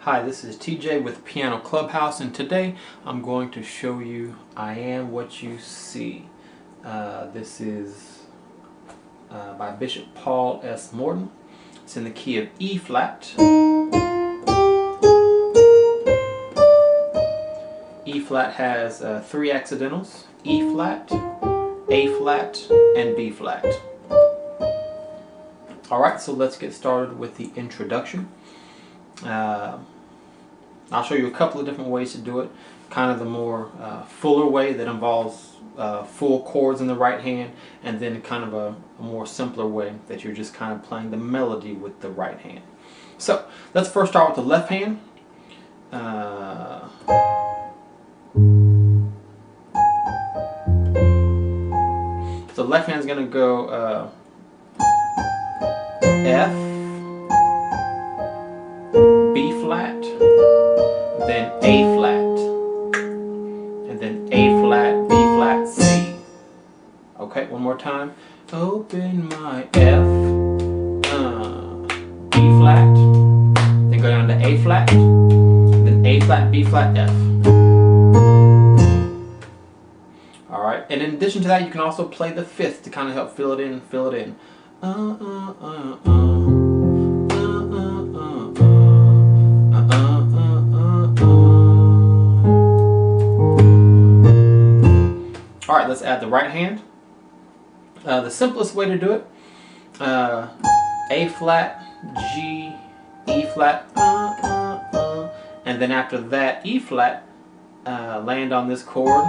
Hi, this is TJ with Piano Clubhouse, and today I'm going to show you I Am What You See. This is by Bishop Paul S. Morton. It's in the key of E flat. E flat has three accidentals: E flat, A flat, and B flat. Alright, so let's get started with the introduction. I'll show you a couple of different ways to do it. Kind of the more fuller way that involves full chords in the right hand, and then kind of a more simpler way that you're just kind of playing the melody with the right hand. So let's first start with the left hand. So the left hand is going to go F, B flat, then A flat, and then A flat, B flat, C. Okay, one more time. Open my F, B flat, then go down to A flat, then A flat, B flat, F. Alright, and in addition to that, you can also play the fifth to kind of help fill it in, Alright, let's add the right hand. The simplest way to do it, A flat, G, E flat, and then after that E flat, land on this chord.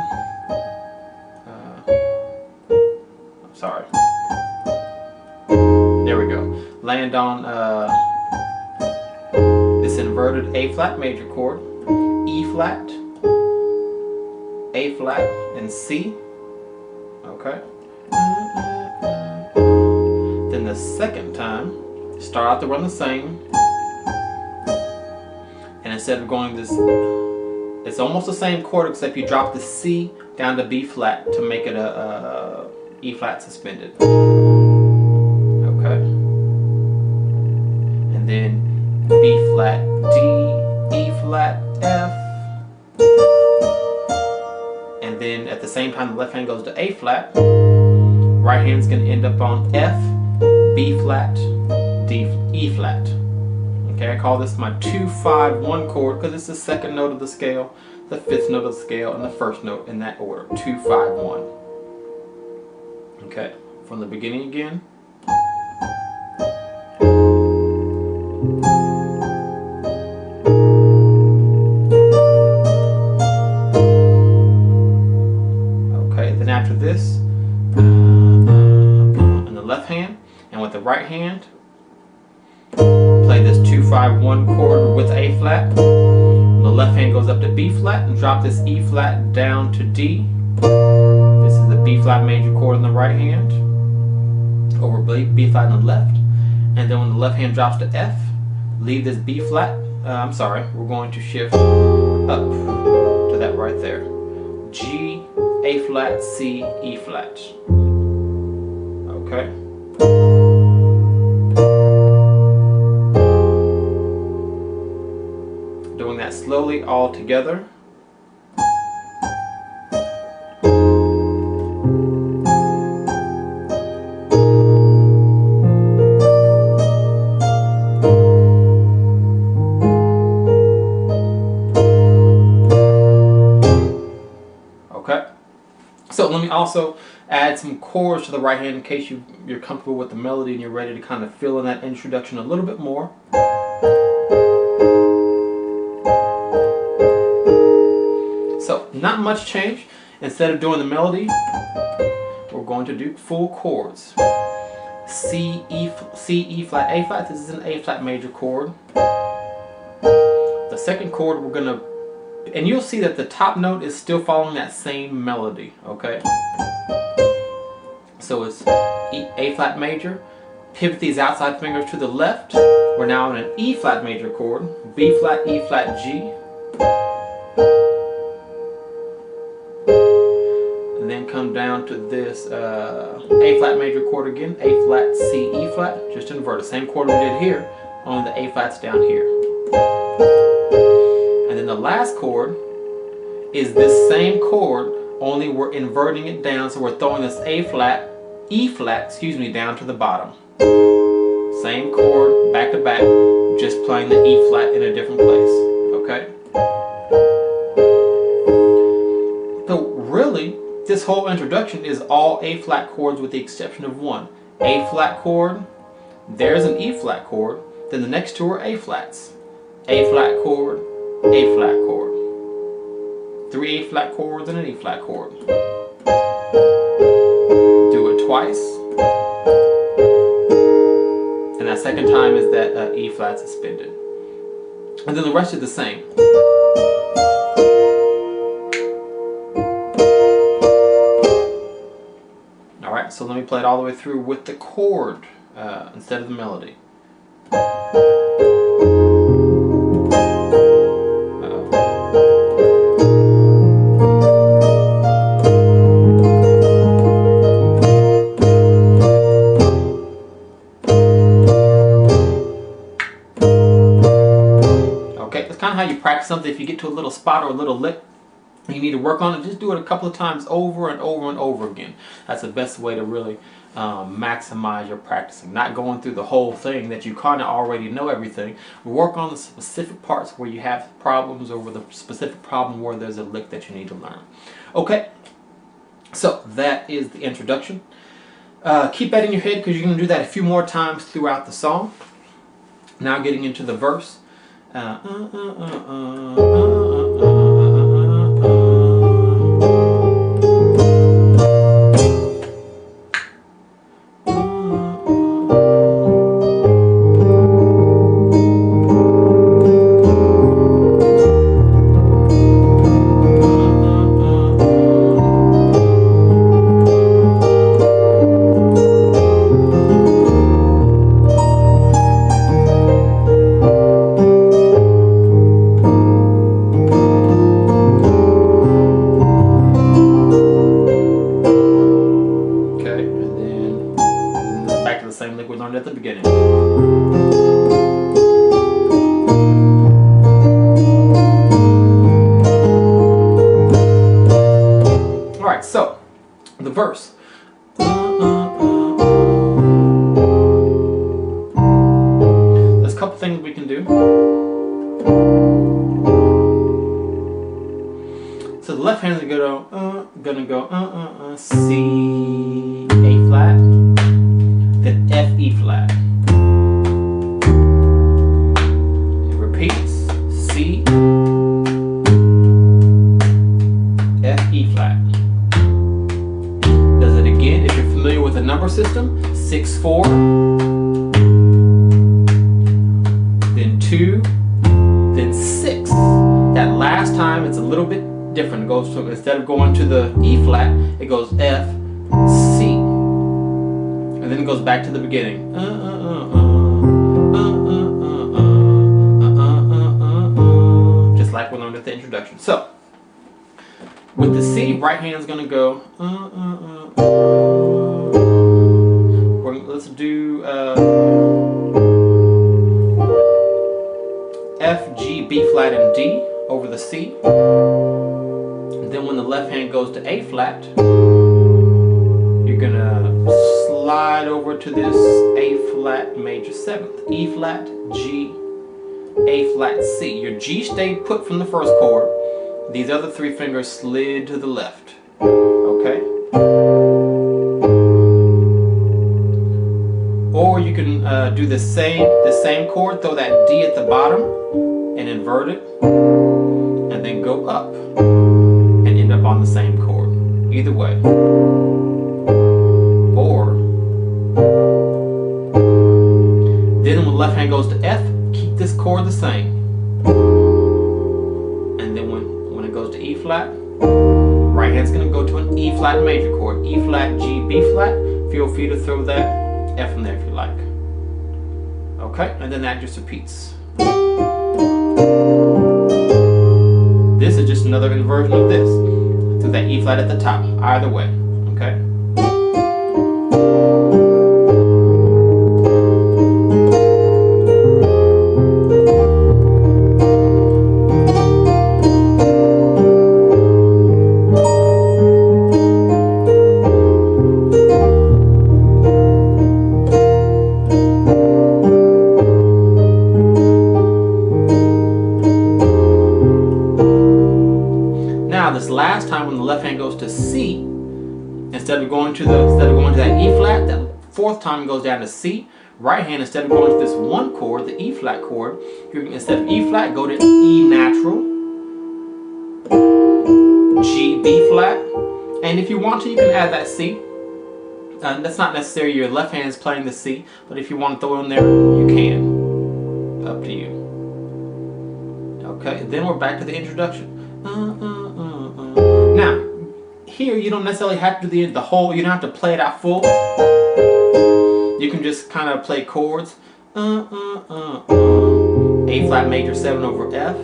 Sorry. There we go. Land on this inverted A flat major chord, E flat, A flat, and C. Okay. Then the second time, start out to run the same, and instead of going this, it's almost the same chord except you drop the C down to B flat to make it a E flat suspended. Okay. And then B flat, D, E flat, F. And then at the same time the left hand goes to A flat, right hand's going to end up on F, B flat, D, E flat. Okay, I call this my 2-5-1 chord because it's the second note of the scale, the fifth note of the scale, and the first note in that order. 2-5-1. Okay, from the beginning again. After this, in the left hand, and with the right hand, play this 2-5-1 chord with A flat. The left hand goes up to B flat and drop this E flat down to D. This is the B flat major chord in the right hand over B flat in the left. And then when the left hand drops to F, leave this B flat. We're going to shift up to that right there. G, A flat, C, E flat. Okay. Doing that slowly all together. Okay. So let me also add some chords to the right hand in case you're comfortable with the melody and you're ready to kind of fill in that introduction a little bit more. So not much change. Instead of doing the melody, we're going to do full chords. C, E flat, A flat. This is an A flat major chord. The second chord we're going to, and you'll see that the top note is still following that same melody, okay? So it's A flat major, pivot these outside fingers to the left. We're now in an E flat major chord, B flat, E flat, G. And then come down to this A flat major chord again, A flat, C, E flat, just invert the same chord we did here, only the A flat's down here. is this same chord, only we're inverting it down, so we're throwing this E flat, down to the bottom. Same chord, back to back, just playing the E flat in a different place, okay? So really, this whole introduction is all A flat chords with the exception of one. A flat chord, there's an E flat chord, then the next two are A flats. A flat chord, A flat chord. 3 A flat chords and an E flat chord. Do it twice. And that second time is that E flat suspended. And then the rest is the same. Alright, so let me play it all the way through with the chord instead of the melody. How you practice something. If you get to a little spot or a little lick you need to work on it, just do it a couple of times over and over and over again. That's the best way to really maximize your practicing. Not going through the whole thing that you kind of already know everything. Work on the specific parts where you have problems, or with a specific problem where there's a lick that you need to learn. Okay, so that is the introduction. Keep that in your head because you're going to do that a few more times throughout the song. Now getting into the verse. Same lick we learned at the beginning. Alright, so the verse. There's a couple things we can do. So the left hand's gonna go C, A flat, then F, E flat. It repeats, C, F, E flat. Does it again. If you're familiar with the number system, 6, 4, then 2, then 6. That last time it's a little bit different. It goes to, instead of going to the E flat, it goes F, C. And then it goes back to the beginning. Just like we learned at the introduction. So, with the C, right hand's gonna go. Let's do F, G, B flat, and D over the C. And then when the left hand goes to A flat, you're gonna slide over to this A flat major 7th. E flat, G, A flat, C. Your G stayed put from the first chord. These other 3 fingers slid to the left. Okay? Or you can do the same chord, throw that D at the bottom and invert it, and then go up and end up on the same chord. Either way. Or then when the left hand goes to F, keep this chord the same. And then when it goes to E flat, right hand's gonna go to an E flat major chord. E flat, G, B flat. Feel free to throw that F in there if you like. Okay, and then that just repeats. This is just another inversion of this. Throw that E flat at the top, either way. Okay? to C, instead of going to that E flat, that fourth time it goes down to C. Right hand, instead of going to this one chord, the E flat chord, instead of E flat, go to E natural, G, B flat, and if you want to, you can add that C. That's not necessary. Your left hand is playing the C, but if you want to throw it in there, you can. Up to you. Okay, then we're back to the introduction. Now, here you don't necessarily have to do the whole. You don't have to play it out full. You can just kind of play chords. A flat major 7 over F.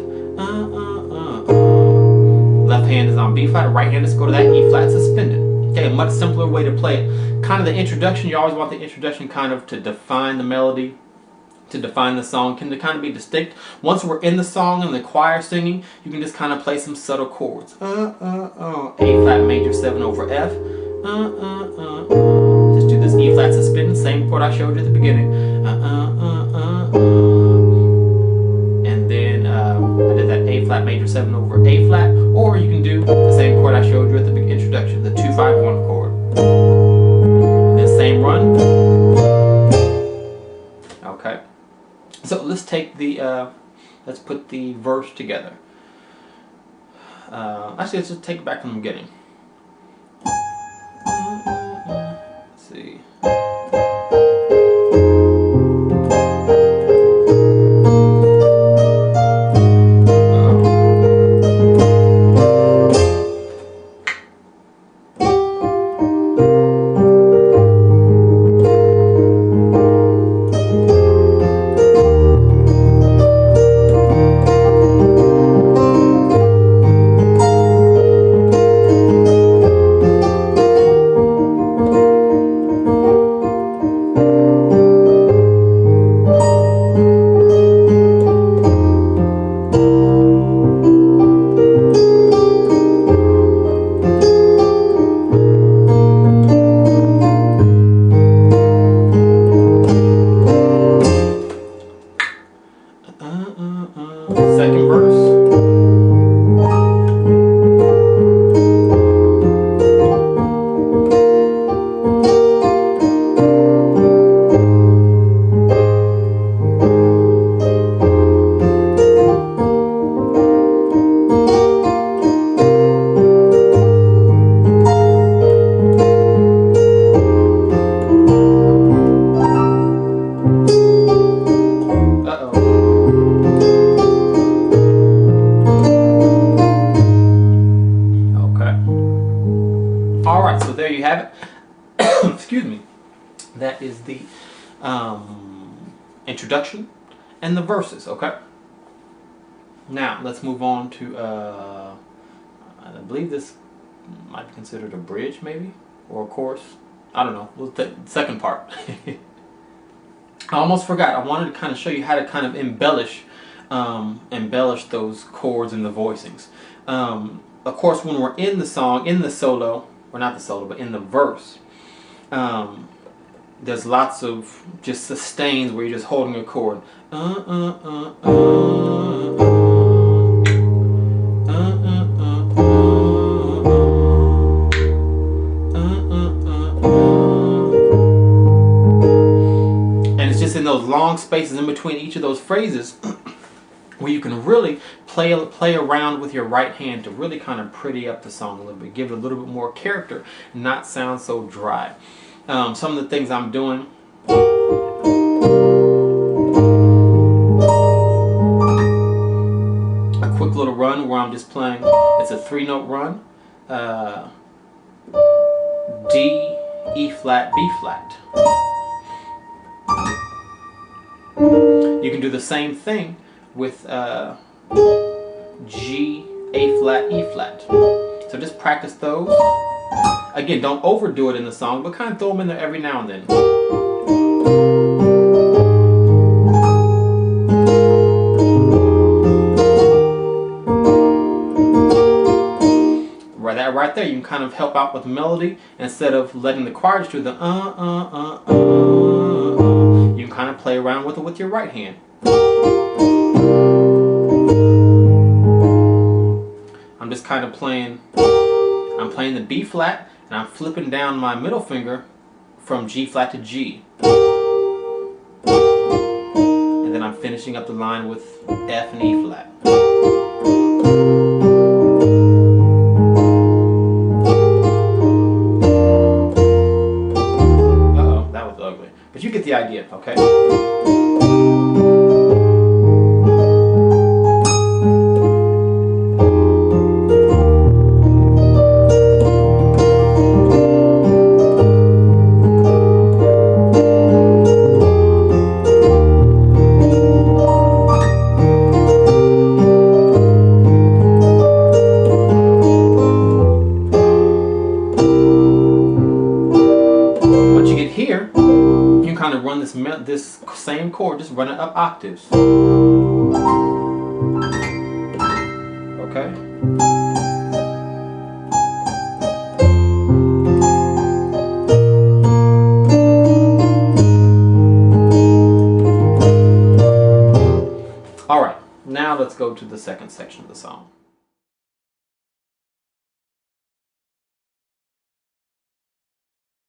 Left hand is on B flat. Right hand is go to that E flat suspended. Okay, a much simpler way to play it. Kind of the introduction, you always want the introduction kind of to define the melody, to define the song, can kind of be distinct. Once we're in the song and the choir singing, you can just kind of play some subtle chords. A flat major 7 over F. Just do this E flat suspended, same chord I showed you at the beginning. And then I did that A flat major 7 over A flat, or you can do the same chord I showed you at the introduction, the 2-5-1 chord. And then same run. Okay. So let's take the let's put the verse together. Actually, let's just take it back from the beginning. Let's see. Second verse. Alright, so there you have it. Excuse me. That is the introduction and the verses, okay? Now, let's move on to, I believe this might be considered a bridge, maybe? Or a chorus? I don't know. We'll take the second part. I almost forgot. I wanted to kind of show you how to kind of embellish those chords and the voicings. Of course, when we're in the song, in the solo, or not the solo, but in the verse, there's lots of just sustains where you're just holding a chord. And it's just in those long spaces in between each of those phrases where you can really play around with your right hand to really kind of pretty up the song a little bit, give it a little bit more character, and not sound so dry. Some of the things I'm doing. A quick little run where I'm just playing, it's a 3-note run. D, E flat, B flat. You can do the same thing with G, A flat, E flat. So just practice those. Again, don't overdo it in the song, but kind of throw them in there every now and then. Right there, you can kind of help out with the melody instead of letting the choir just do the You can kind of play around with it with your right hand. I'm just kind of playing. I'm playing the B flat and I'm flipping down my middle finger from G flat to G. And then I'm finishing up the line with F and E flat. Uh-oh, that was ugly. But you get the idea, okay? Here, you can kind of run this same chord, just run it up octaves. Okay? Alright, now let's go to the second section of the song.